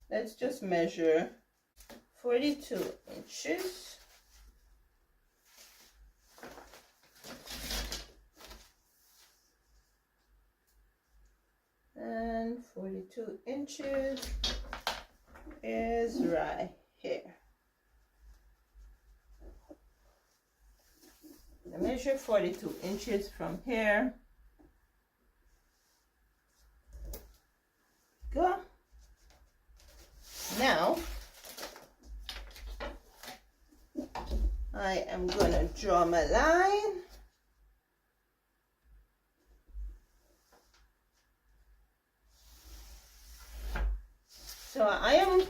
let's just measure 42 inches. And 42 inches is right here. I measure 42 inches from here. Go. Now, I am going to draw my line. So I am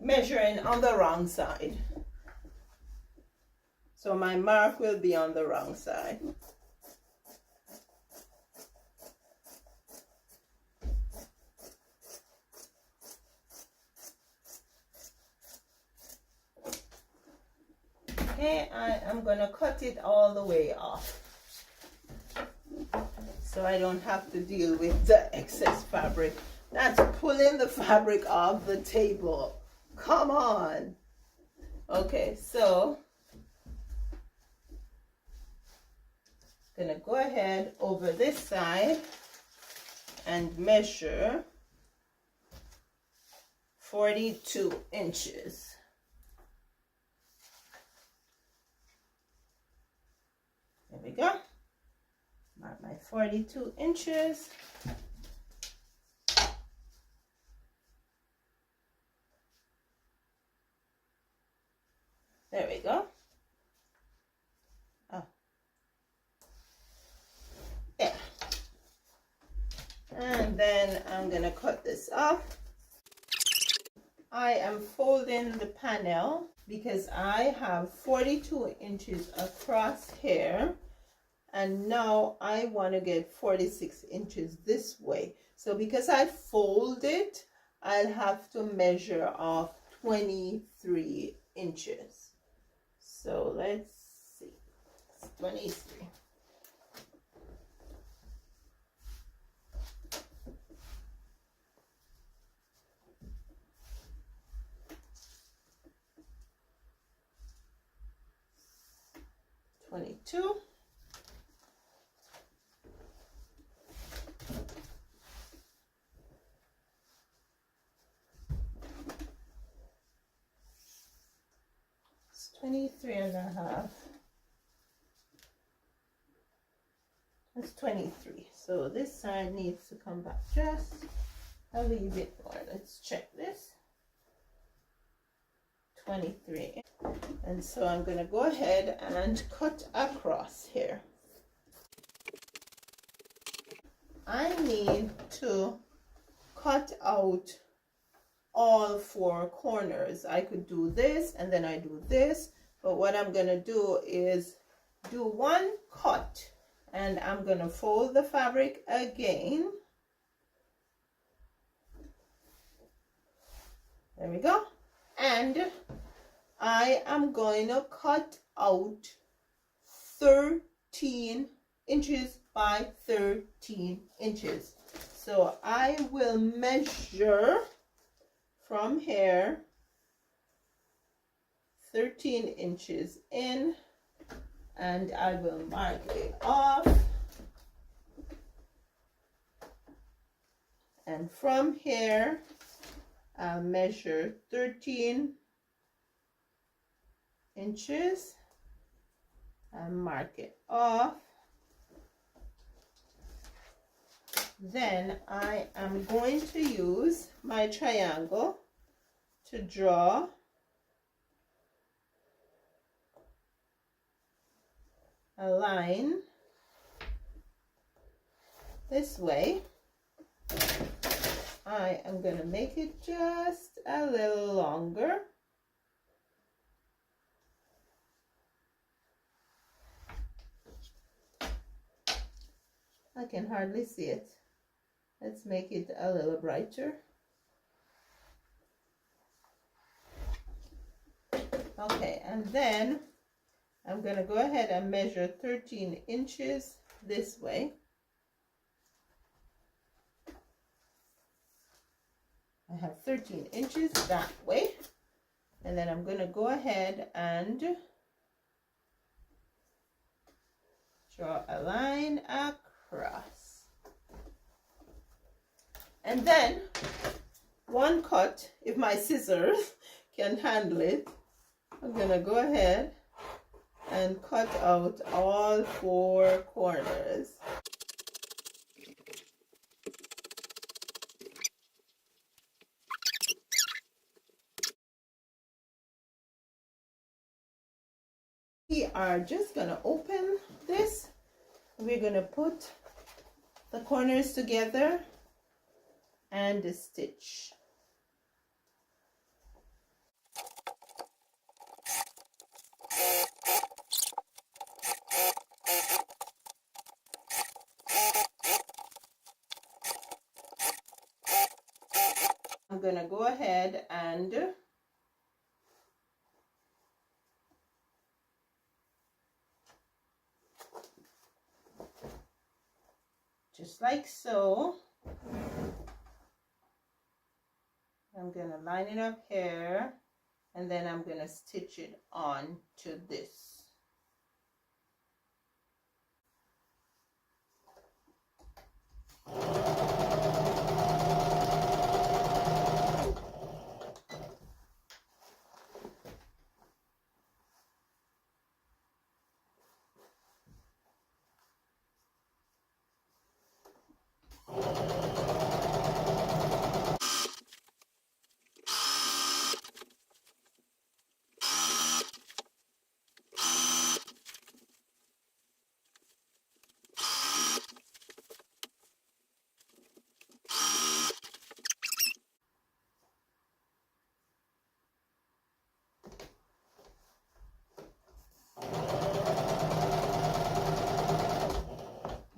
measuring on the wrong side. So my mark will be on the wrong side. Okay, I am going to cut it all the way off, so I don't have to deal with the excess fabric. That's pulling the fabric off the table. Come on. Okay, so I'm going to go ahead over this side and measure 42 inches. There we go. Mark my 42 inches. There we go. Oh. Yeah. And then I'm going to cut this off. I am folding the panel because I have 42 inches across here. And now I want to get 46 inches this way. So because I fold it, I'll have to measure off 23 inches. So let's see, it's 23. $22. It's 23 and a half. That's 23. So this side needs to come back just a little bit more. Let's check this. 23. And so I'm going to go ahead and cut across here. I need to cut out all four corners. I could do this and then I do this, but what I'm going to do is do one cut, and I'm going to fold the fabric again. There we go. And I am going to cut out 13 inches by 13 inches. So I will measure from here 13 inches in, and I will mark it off. And from here I'll measure 13 inches and mark it off. Then I am going to use my triangle to draw a line this way. I am going to make it just a little longer. I can hardly see it. Let's make it a little brighter. Okay, and then I'm going to go ahead and measure 13 inches this way. I have 13 inches that way. And then I'm going to go ahead and draw a line across. And then one cut, if my scissors can handle it, I'm going to go ahead and cut out all 4 corners. We are just going to open this. We're going to put the corners together and the stitch. I'm going to go ahead and just like so. I'm going to line it up here, and then I'm going to stitch it on to this.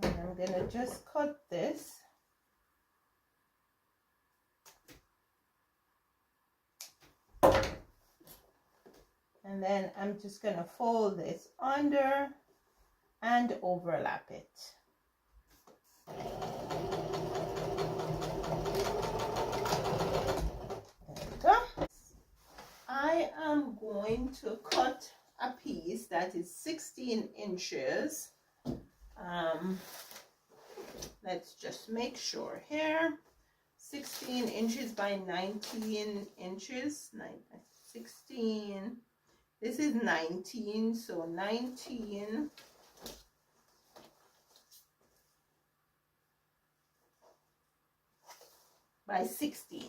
I'm going to just cut this. And then I'm just going to fold this under and overlap it. There we go. I am going to cut a piece that is 16 inches. Let's just make sure here. 16 inches by 19 inches. 16. This is 19, so 19 by 16.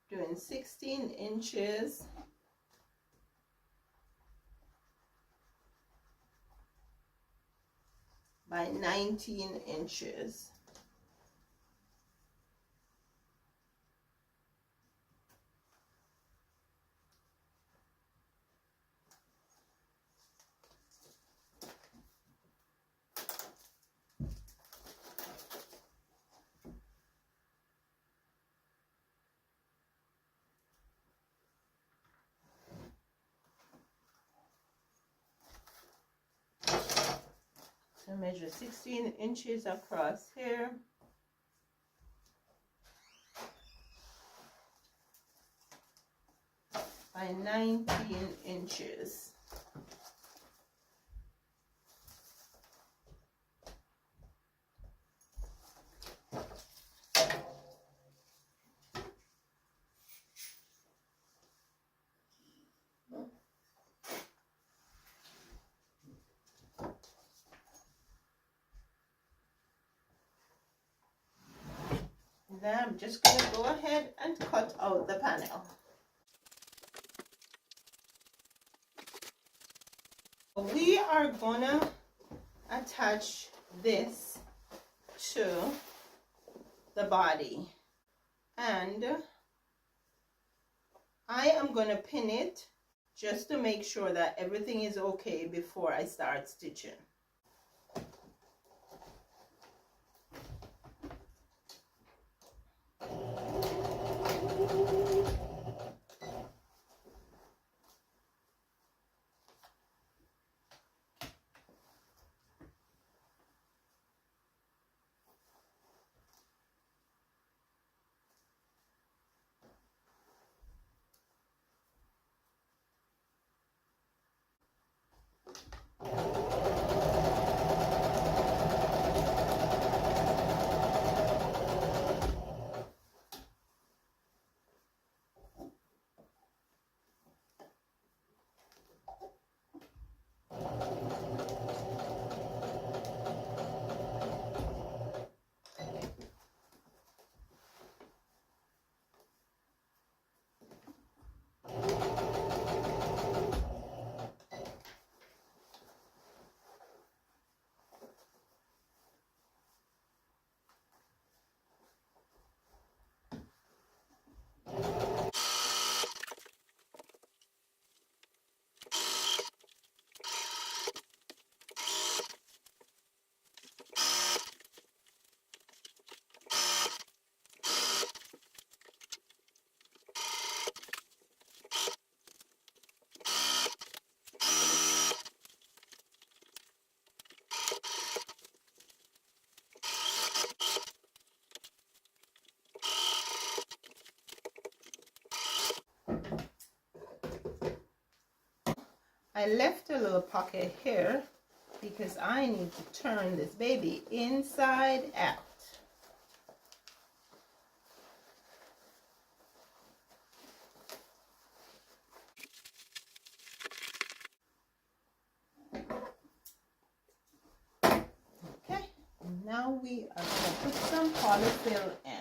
Doing 16 inches by 19 inches. So measure 16 inches across here. By 19 inches. Then I'm just going to go ahead and cut out the panel. We are going to attach this to the body, and I am going to pin it just to make sure that everything is okay before I start stitching. I left a little pocket here because I need to turn this baby inside out. Okay, now we are going to put some polyfill in.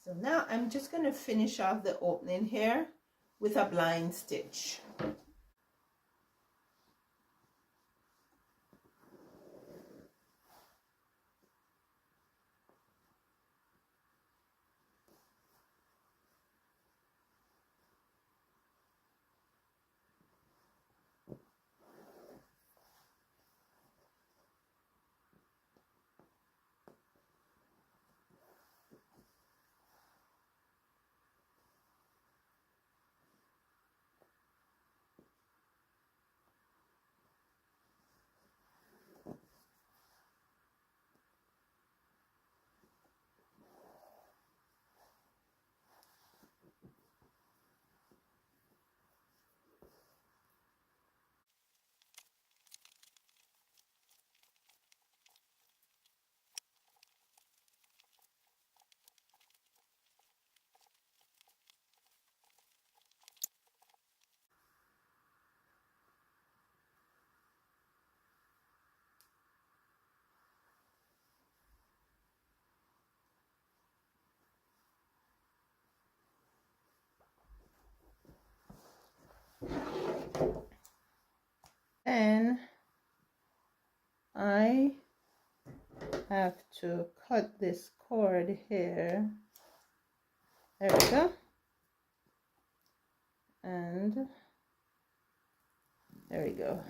So now I'm just going to finish off the opening here with a blind stitch. And I have to cut this cord here. There we go. And there we go.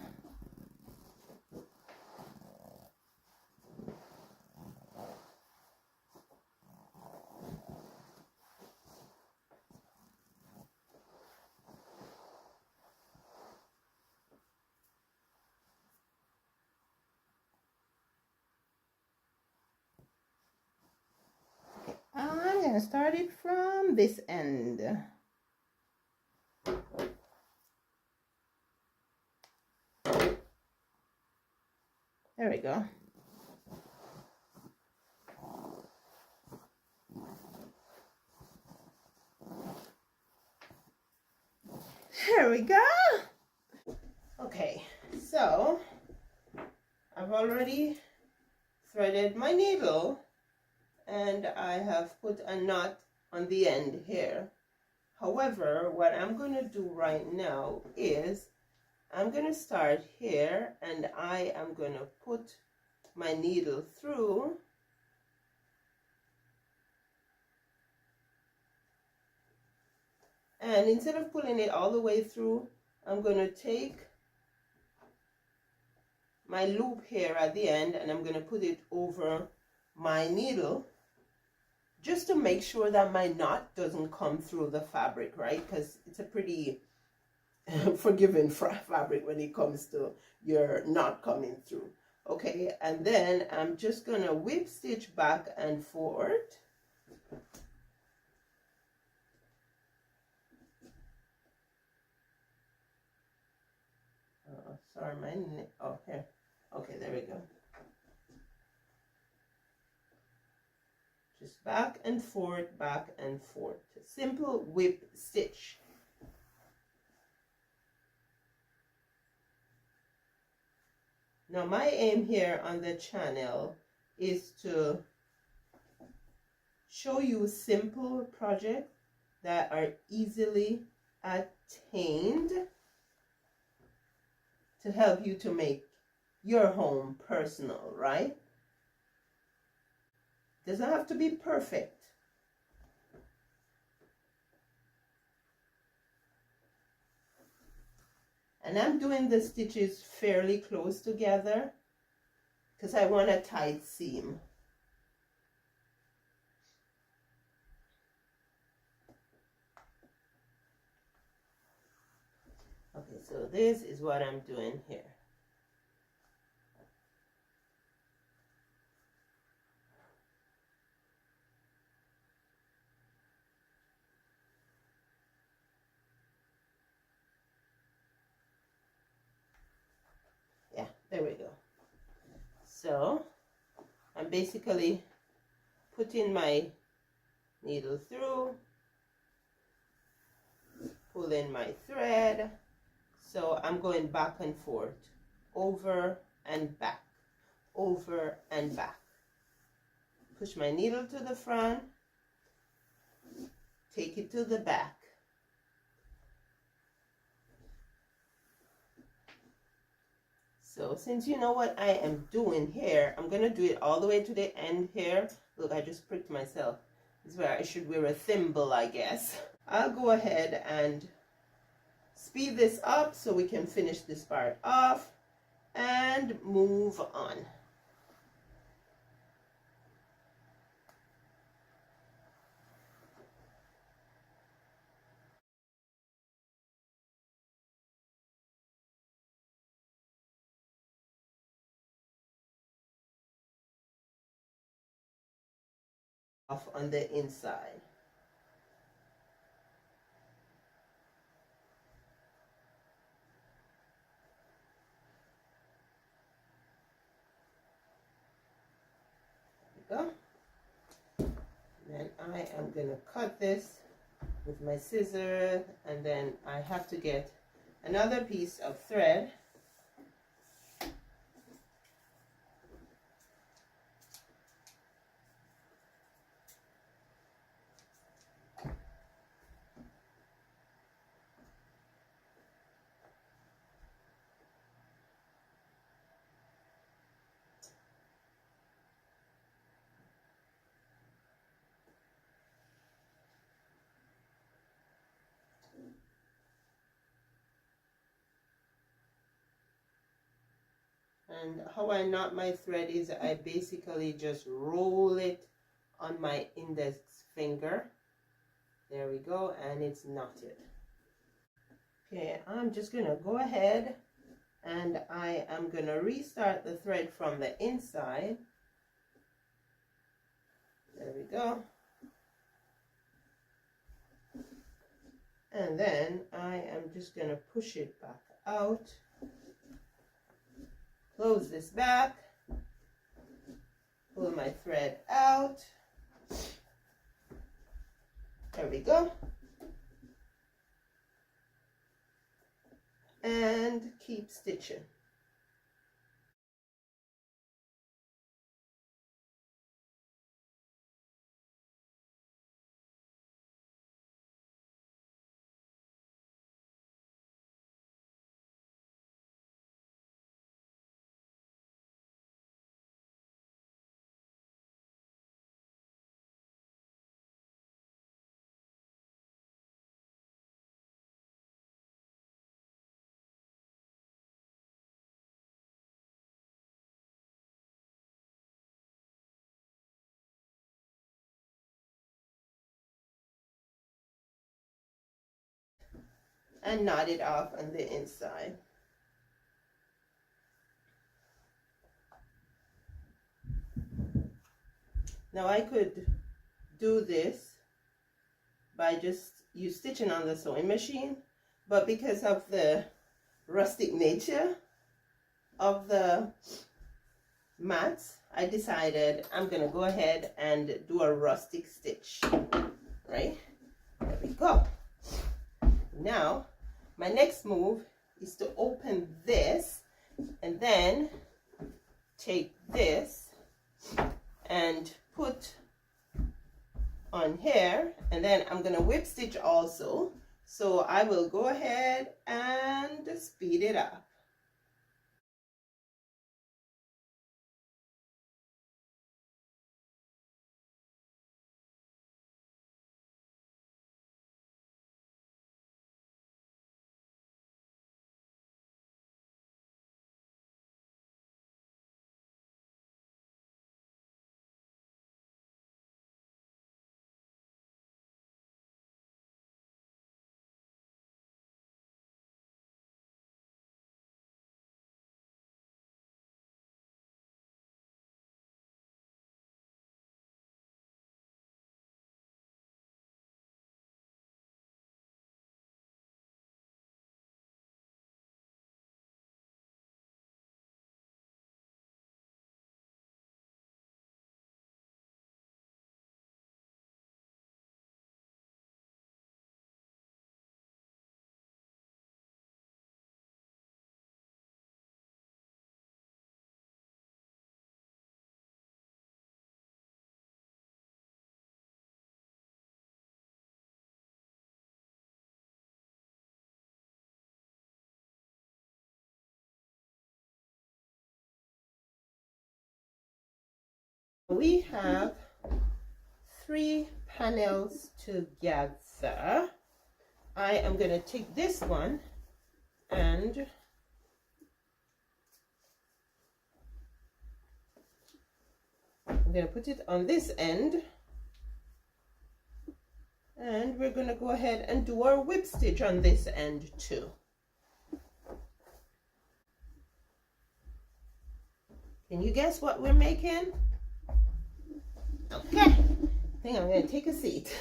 I'm going to start it from this end. There we go. There we go. Okay, so I've already threaded my needle and I have put a knot on the end here. However, what I'm going to do right now is I'm going to start here and I am going to put my needle through and instead of pulling it all the way through, I'm going to take my loop here at the end and I'm going to put it over my needle just to make sure that my knot doesn't come through the fabric, right? Because it's a pretty forgiving fabric when it comes to your knot coming through. Okay, and then I'm just going to whip stitch back and forth. Sorry, my neck. Oh, here. Okay, there we go. Just back and forth, back and forth. Simple whip stitch. Now, my aim here on the channel is to show you simple projects that are easily attained to help you to make your home personal, right? Doesn't have to be perfect. And I'm doing the stitches fairly close together because I want a tight seam. Okay, so this is what I'm doing here. Yeah, there we go. So I'm basically putting my needle through, pulling my thread. So I'm going back and forth, over and back, over and back. Push my needle to the front, take it to the back. So since you know what I am doing here, I'm going to do it all the way to the end here. Look, I just pricked myself. This is where I should wear a thimble, I guess. I'll go ahead and speed this up so we can finish this part off and move on. Off on the inside. There we go. Then I am going to cut this with my scissors, and then I have to get another piece of thread. And how I knot my thread is I basically just roll it on my index finger. There we go, and it's knotted. Okay, I'm just going to go ahead and I am going to restart the thread from the inside. There we go. And then I am just going to push it back out. Close this back. Pull my thread out. There we go. And keep stitching. And knot it off on the inside. Now I could do this by just stitching on the sewing machine, but because of the rustic nature of the mats, I decided I'm gonna go ahead and do a rustic stitch. Right, there we go. Now my next move is to open this and then take this and put on here, and then I'm gonna whip stitch also. So I will go ahead and speed it up. We have 3 panels together. I am going to take this one and I'm going to put it on this end, and we're going to go ahead and do our whip stitch on this end too. Can you guess what we're making? Okay, I think I'm going to take a seat.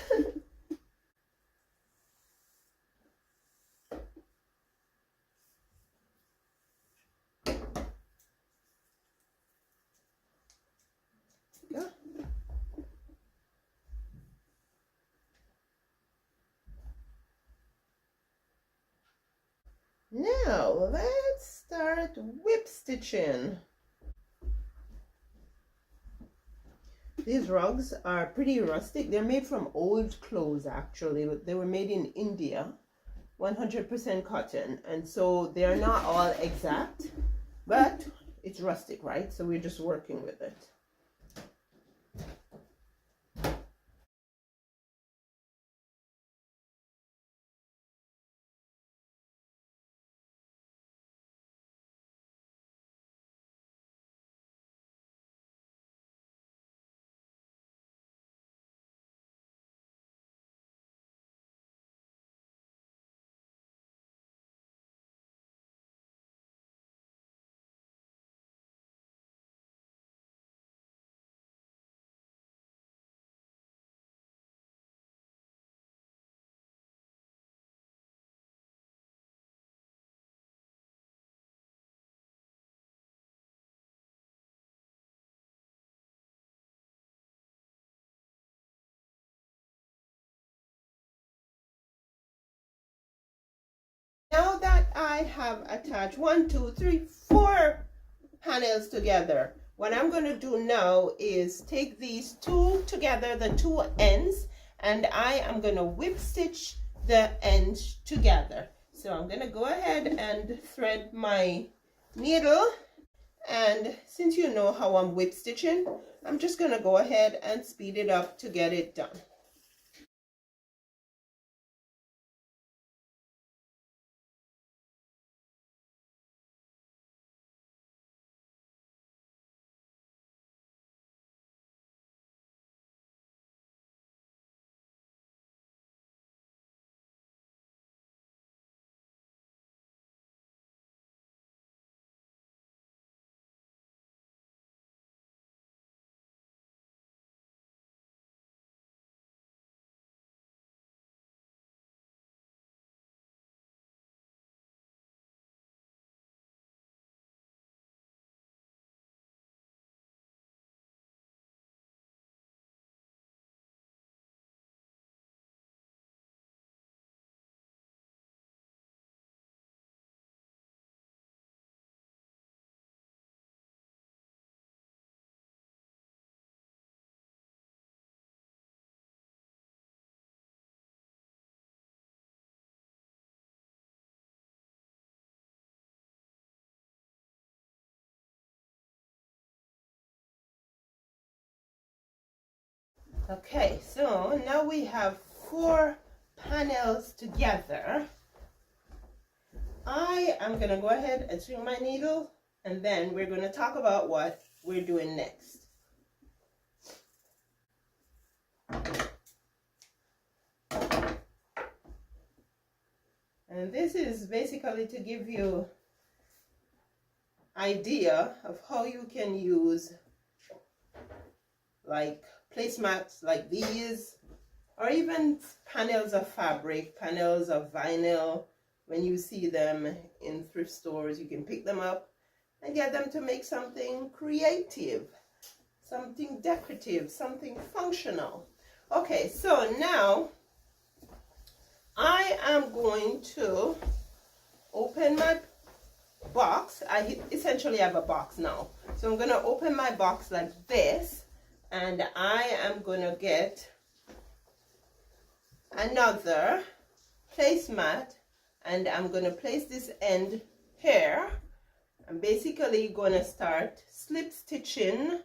Now let's start whip stitching. These rugs are pretty rustic. They're made from old clothes actually. They were made in India, 100% cotton, and so they're not all exact, but it's rustic, right? So we're just working with it. Now that I have attached 1, 2, 3, 4 panels together, what I'm going to do now is take these 2 together, the 2 ends, and I am going to whip stitch the ends together. So I'm going to go ahead and thread my needle, and since you know how I'm whip stitching, I'm just going to go ahead and speed it up to get it done. Okay, so now we have 4 panels together. I am going to go ahead and swing my needle, and then we're going to talk about what we're doing next. And this is basically to give you idea of how you can use like placemats like these, or even panels of fabric, panels of vinyl. When you see them in thrift stores, you can pick them up and get them to make something creative, something decorative, something functional. Okay, so now I am going to open my box. I essentially have a box now. So I'm going to open my box like this, and I am going to get another placemat, and I'm going to place this end here. I'm basically going to start slip stitching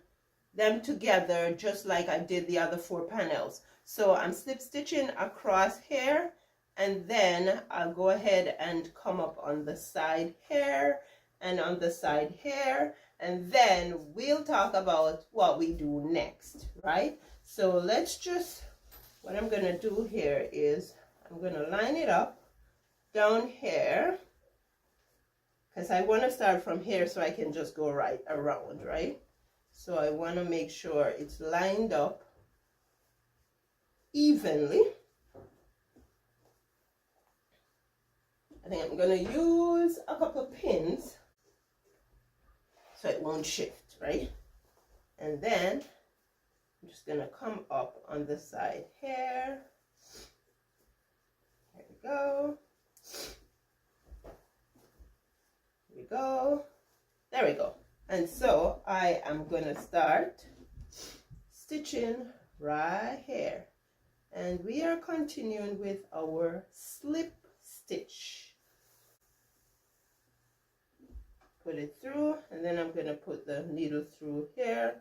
them together just like I did the other 4 panels. So I'm slip stitching across here, and then I'll go ahead and come up on the side here and on the side here, and then we'll talk about what we do next, right? So let's just, what I'm gonna do here is I'm gonna line it up down here, because I want to start from here so I can just go right around, right? So I want to make sure it's lined up evenly. I think I'm going to use a couple of pins so it won't shift, right? And then I'm just going to come up on the side here. There we go. Here we go. There we go. And so I am going to start stitching right here. And we are continuing with our slip stitch. Put it through, and then I'm going to put the needle through here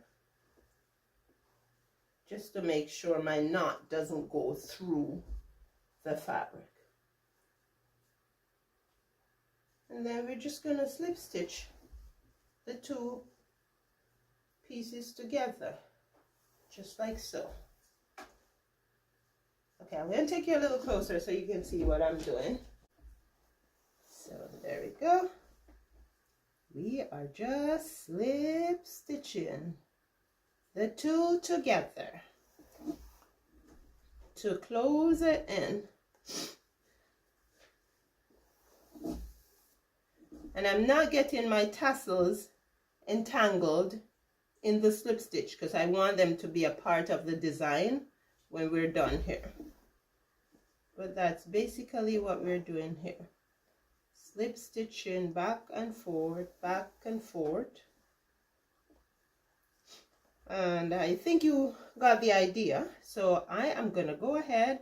just to make sure my knot doesn't go through the fabric. And then we're just going to slip stitch the 2 pieces together, just like so. Okay, I'm going to take you a little closer so you can see what I'm doing. So there we go. We are just slip stitching the 2 together to close it in. And I'm not getting my tassels entangled in the slip stitch because I want them to be a part of the design when we're done here. But that's basically what we're doing here. Slip stitching back and forth, back and forth. And I think you got the idea. So I am going to go ahead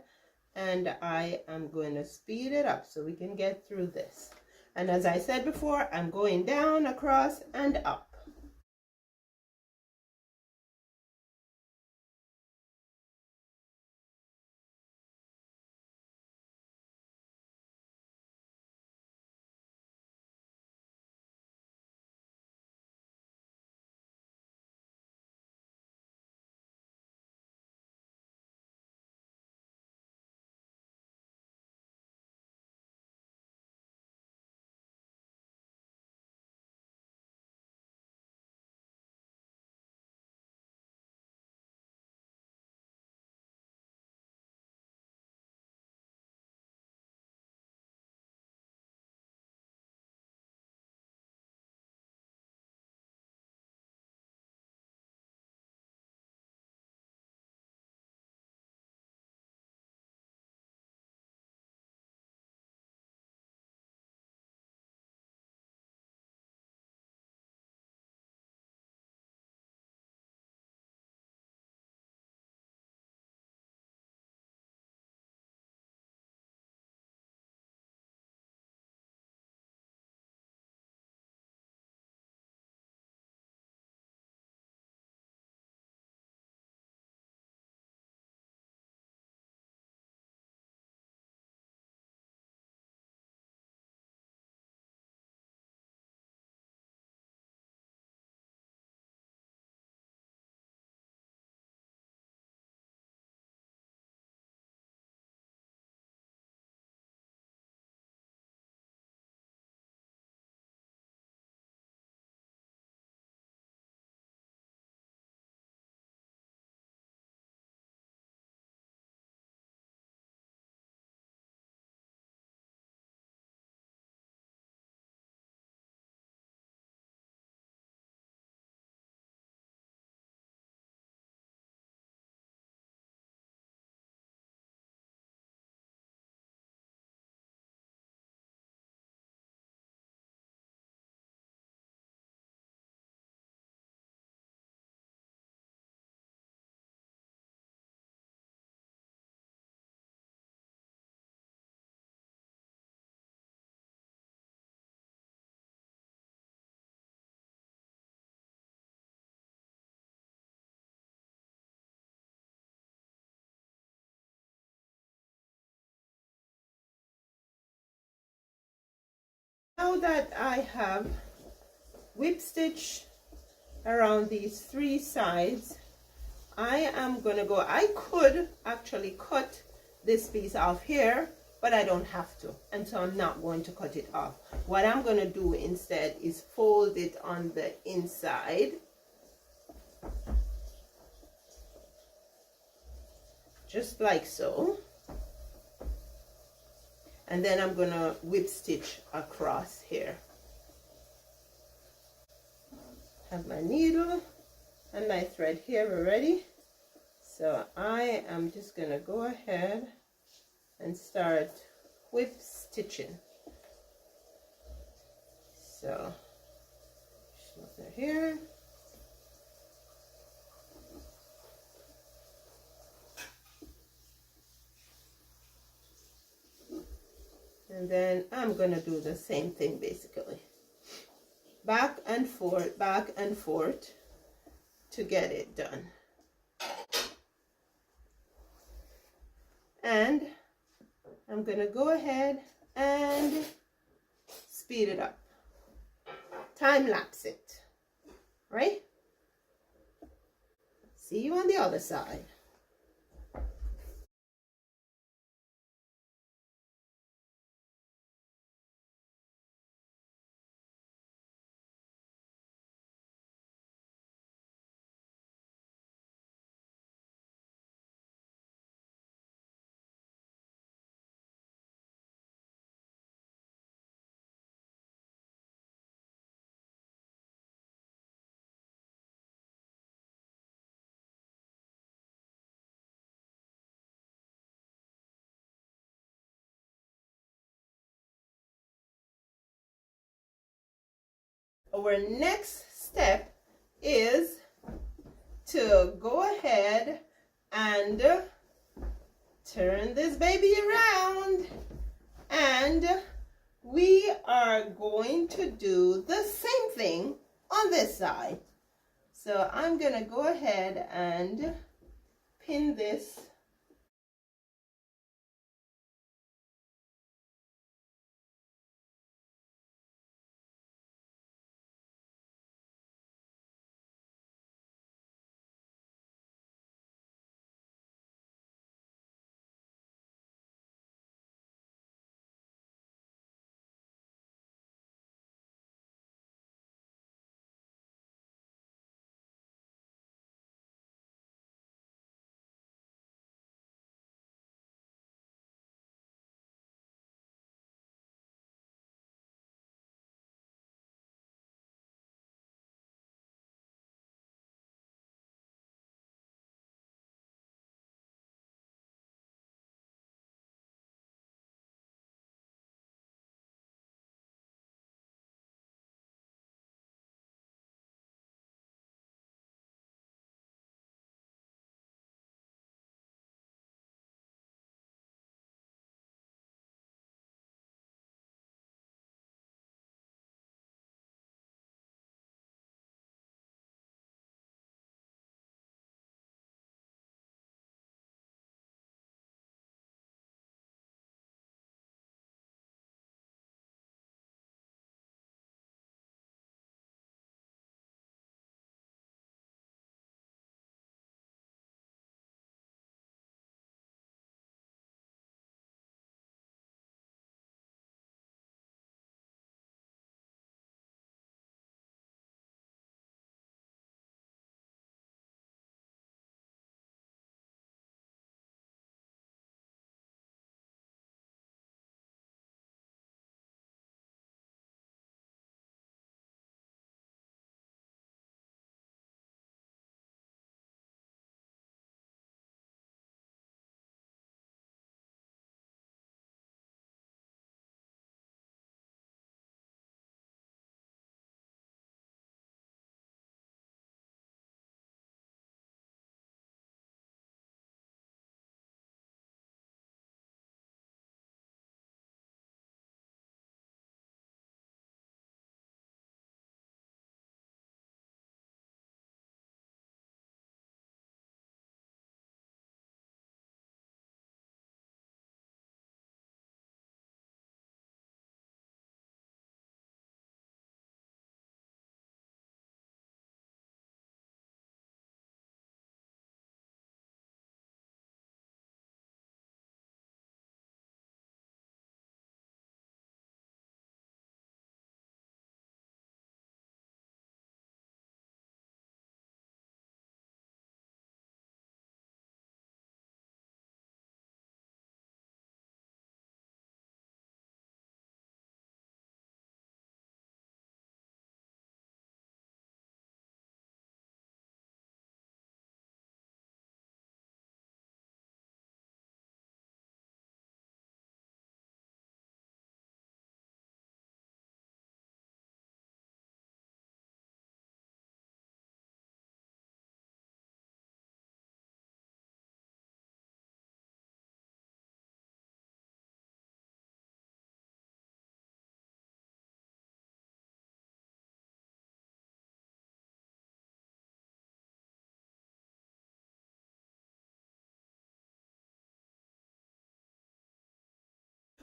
and I am going to speed it up so we can get through this. And as I said before, I'm going down, across, and up. Now that I have whip stitch around these 3 sides, I am gonna go, I could actually cut this piece off here, but I don't have to, and so I'm not going to cut it off. What I'm gonna do instead is fold it on the inside, just like so, and then I'm gonna whip stitch across here. Have my needle and my thread here already, so I am just gonna go ahead and start whip stitching. So just look at here, and then I'm gonna do the same thing basically, back and forth to get it done. And I'm gonna go ahead and speed it up, time lapse it, right? See you on the other side. Our next step is to go ahead and turn this baby around, and we are going to do the same thing on this side. So I'm gonna go ahead and pin this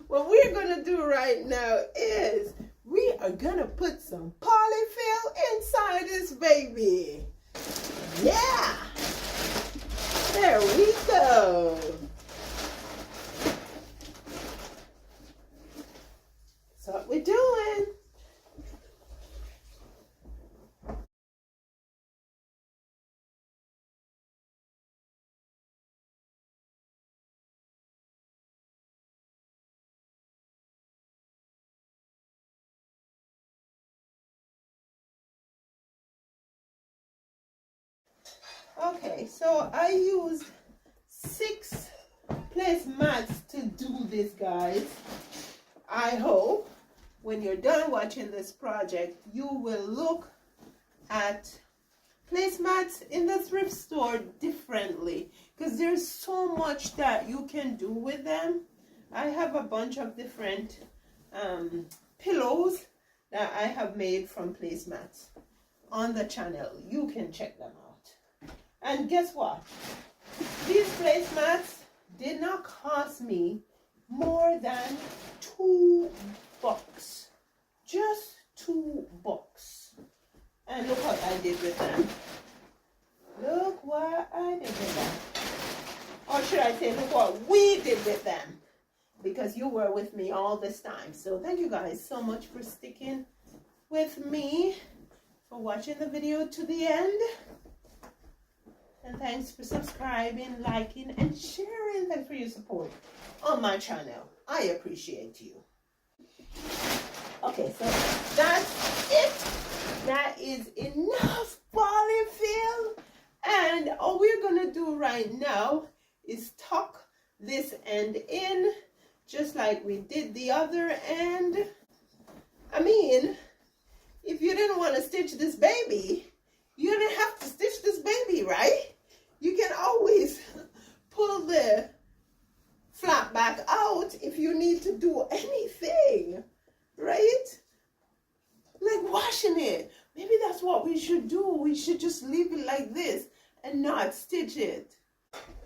what we're gonna do right now is we are gonna put some polyfill inside this baby. Yeah, there we go. That's what we're doing. Okay, so I used 6 placemats to do this, guys. I hope when you're done watching this project, you will look at placemats in the thrift store differently, because there's so much that you can do with them. I have a bunch of different pillows that I have made from placemats on the channel. You can check them out. And guess what? These placemats did not cost me more than $2. Just $2. And look what I did with them. Look what I did with them. Or should I say, look what we did with them. Because you were with me all this time. So thank you guys so much for sticking with me, for watching the video to the end. And thanks for subscribing, liking, and sharing. Thanks for your support on my channel. I appreciate you. Okay, so that's it. That is enough polyfill. And all we're going to do right now is tuck this end in, just like we did the other end. I mean, if you didn't want to stitch this baby, you didn't have to stitch this baby, right? You can always pull the flap back out if you need to do anything, right? Like washing it. Maybe that's what we should do. We should just leave it like this and not stitch it.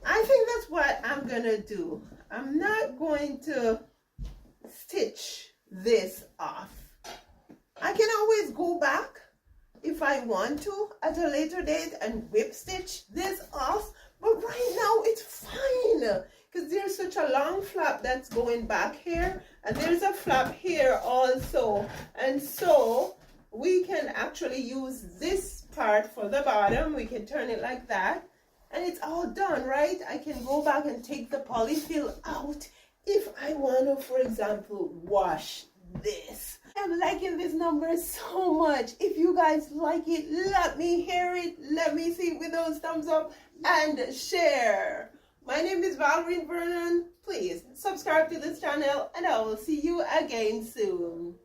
I think that's what I'm gonna do. I'm not going to stitch this off. I can always go back if I want to at a later date and whip stitch this off, but right now it's fine because there's such a long flap that's going back here, and there's a flap here also, and so we can actually use this part for the bottom. We can turn it like that and it's all done, right? I can go back and take the polyfill out if I want to, for example, wash this. I'm liking this number so much. If you guys like it, let me hear it. Let me see it with those thumbs up and share. My name is Valrine Vernon. Please subscribe to this channel and I will see you again soon.